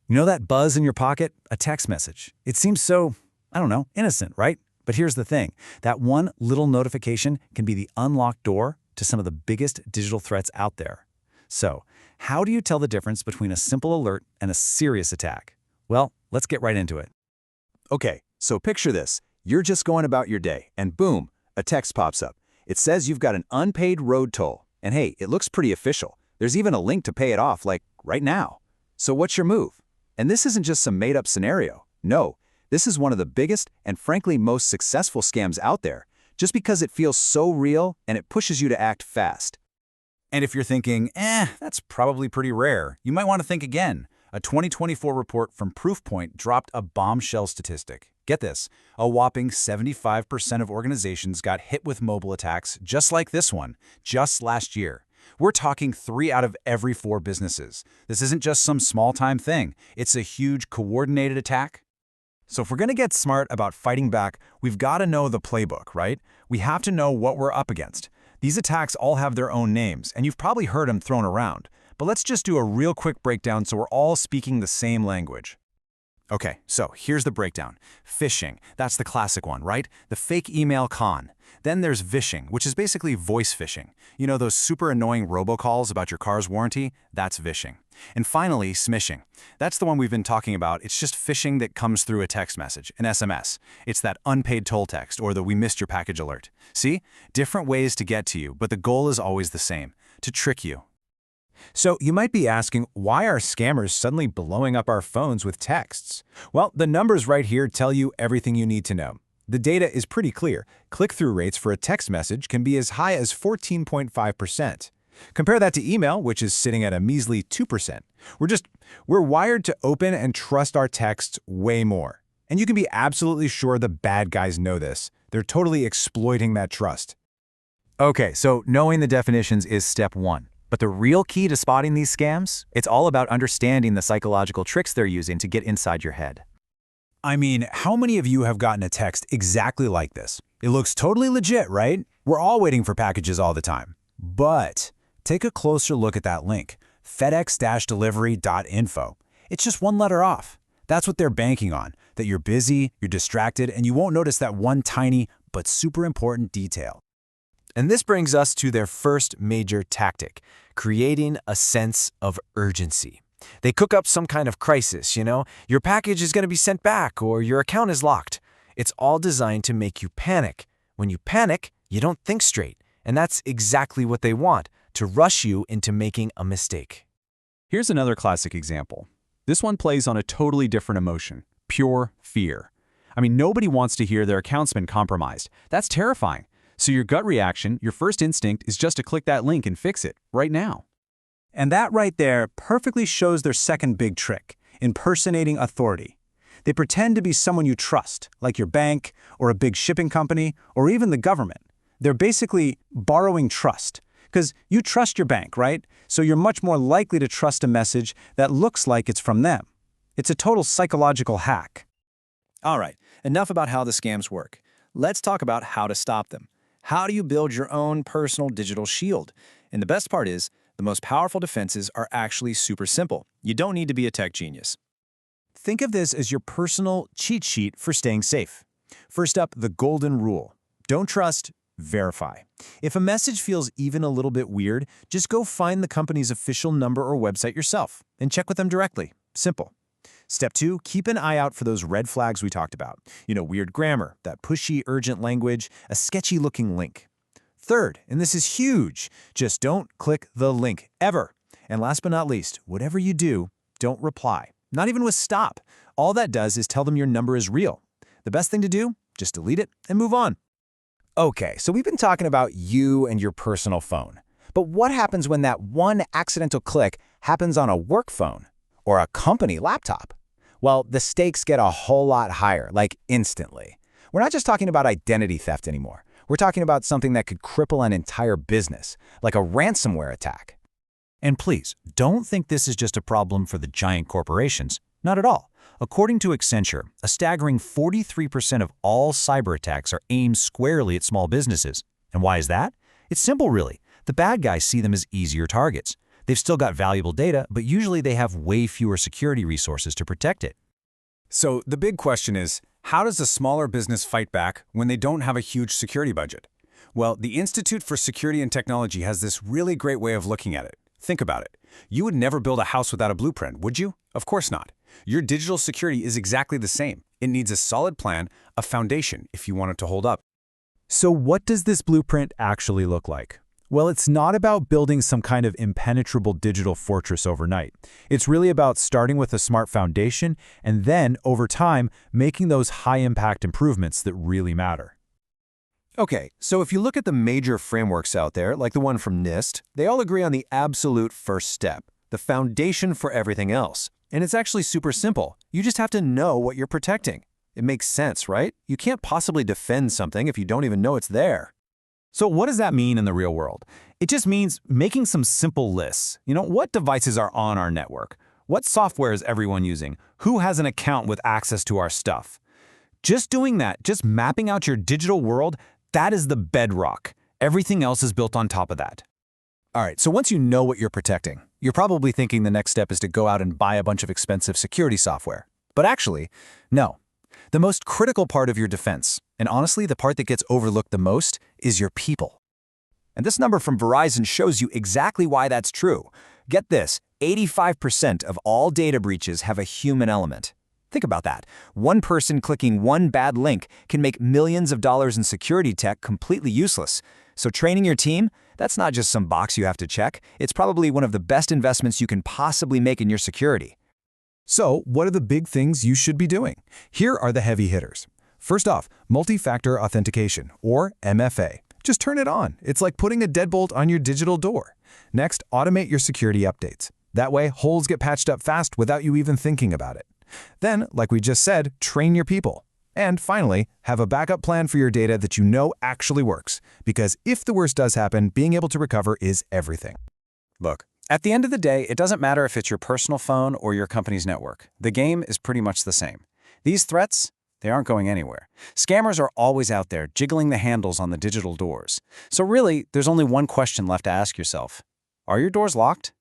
You know that buzz in your pocket? A text message. It seems so, I don't know, innocent, right? But here's the thing. That one little notification can be the unlocked door to some of the biggest digital threats out there. So, how do you tell the difference between a simple alert and a serious attack? Well, let's get right into it. Okay, so picture this. You're just going about your day, and boom, a text pops up. It says you've got an unpaid road toll. And hey, it looks pretty official. There's even a link to pay it off, like right now. So what's your move? And this isn't just some made-up scenario. No, this is one of the biggest and frankly most successful scams out there, just because it feels so real and it pushes you to act fast. And if you're thinking, that's probably pretty rare, you might want to think again. A 2024 report from Proofpoint dropped a bombshell statistic. Get this, a whopping 75% of organizations got hit with mobile attacks just like this one, just last year. We're talking 3 out of every 4 businesses. This isn't just some small-time thing. It's a huge coordinated attack. So if we're going to get smart about fighting back, we've got to know the playbook, right? We have to know what we're up against. These attacks all have their own names, and you've probably heard them thrown around. But let's just do a real quick breakdown so we're all speaking the same language. Okay, so here's the breakdown. Phishing, that's the classic one, right? The fake email con. Then there's vishing, which is basically voice phishing. You know those super annoying robocalls about your car's warranty? That's vishing. And finally, smishing. That's the one we've been talking about. It's just phishing that comes through a text message, an SMS. It's that unpaid toll text or the "we missed your package" alert. See? Different ways to get to you, but the goal is always the same, to trick you. So you might be asking, why are scammers suddenly blowing up our phones with texts? Well, the numbers right here tell you everything you need to know. The data is pretty clear. Click-through rates for a text message can be as high as 14.5%. Compare that to email, which is sitting at a measly 2%. We're wired to open and trust our texts way more. And you can be absolutely sure the bad guys know this. They're totally exploiting that trust. Okay, so knowing the definitions is step 1. But the real key to spotting these scams? It's all about understanding the psychological tricks they're using to get inside your head. I mean, how many of you have gotten a text exactly like this? It looks totally legit, right? We're all waiting for packages all the time. But take a closer look at that link, fedex-delivery.info. It's just one letter off. That's what they're banking on, that you're busy, you're distracted, and you won't notice that one tiny but super important detail. And this brings us to their first major tactic, creating a sense of urgency. They cook up some kind of crisis, your package is going to be sent back or your account is locked. It's all designed to make you panic. When you panic, you don't think straight. And that's exactly what they want, to rush you into making a mistake. Here's another classic example. This one plays on a totally different emotion, pure fear. I mean, nobody wants to hear their account's been compromised. That's terrifying. So your gut reaction, your first instinct, is just to click that link and fix it, right now. And that right there perfectly shows their second big trick, impersonating authority. They pretend to be someone you trust, like your bank, or a big shipping company, or even the government. They're basically borrowing trust, because you trust your bank, right? So you're much more likely to trust a message that looks like it's from them. It's a total psychological hack. All right, enough about how the scams work. Let's talk about how to stop them. How do you build your own personal digital shield? And the best part is, the most powerful defenses are actually super simple. You don't need to be a tech genius. Think of this as your personal cheat sheet for staying safe. First up, the golden rule. Don't trust, verify. If a message feels even a little bit weird, just go find the company's official number or website yourself and check with them directly. Simple. Step 2, keep an eye out for those red flags we talked about. Weird grammar, that pushy, urgent language, a sketchy-looking link. Third, and this is huge, just don't click the link, ever. And last but not least, whatever you do, don't reply. Not even with stop. All that does is tell them your number is real. The best thing to do, just delete it and move on. Okay, so we've been talking about you and your personal phone. But what happens when that one accidental click happens on a work phone or a company laptop? Well, the stakes get a whole lot higher, like instantly. We're not just talking about identity theft anymore. We're talking about something that could cripple an entire business, like a ransomware attack. And please, don't think this is just a problem for the giant corporations. Not at all. According to Accenture, a staggering 43% of all cyber attacks are aimed squarely at small businesses. And why is that? It's simple, really. The bad guys see them as easier targets. They've still got valuable data, but usually they have way fewer security resources to protect it. So the big question is, how does a smaller business fight back when they don't have a huge security budget? Well, the Institute for Security and Technology has this really great way of looking at it. Think about it. You would never build a house without a blueprint, would you? Of course not. Your digital security is exactly the same. It needs a solid plan, a foundation, if you want it to hold up. So what does this blueprint actually look like? Well, it's not about building some kind of impenetrable digital fortress overnight. It's really about starting with a smart foundation and then, over time, making those high-impact improvements that really matter. Okay, so if you look at the major frameworks out there, like the one from NIST, they all agree on the absolute first step, the foundation for everything else. And it's actually super simple. You just have to know what you're protecting. It makes sense, right? You can't possibly defend something if you don't even know it's there. So what does that mean in the real world? It just means making some simple lists. What devices are on our network? What software is everyone using? Who has an account with access to our stuff? Just doing that, just mapping out your digital world, that is the bedrock. Everything else is built on top of that. All right, so once you know what you're protecting, you're probably thinking the next step is to go out and buy a bunch of expensive security software. But actually, no. The most critical part of your defense, and honestly the part that gets overlooked the most, is your people. And this number from Verizon shows you exactly why that's true. Get this, 85% of all data breaches have a human element. Think about that. One person clicking one bad link can make millions of dollars in security tech completely useless. So training your team, that's not just some box you have to check. It's probably one of the best investments you can possibly make in your security. So, what are the big things you should be doing? Here are the heavy hitters. First off, multi-factor authentication, or MFA. Just turn it on. It's like putting a deadbolt on your digital door. Next, automate your security updates. That way, holes get patched up fast without you even thinking about it. Then, like we just said, train your people. And finally, have a backup plan for your data that you know actually works. Because if the worst does happen, being able to recover is everything. Look, at the end of the day, it doesn't matter if it's your personal phone or your company's network. The game is pretty much the same. These threats, they aren't going anywhere. Scammers are always out there jiggling the handles on the digital doors. So really, there's only one question left to ask yourself. Are your doors locked?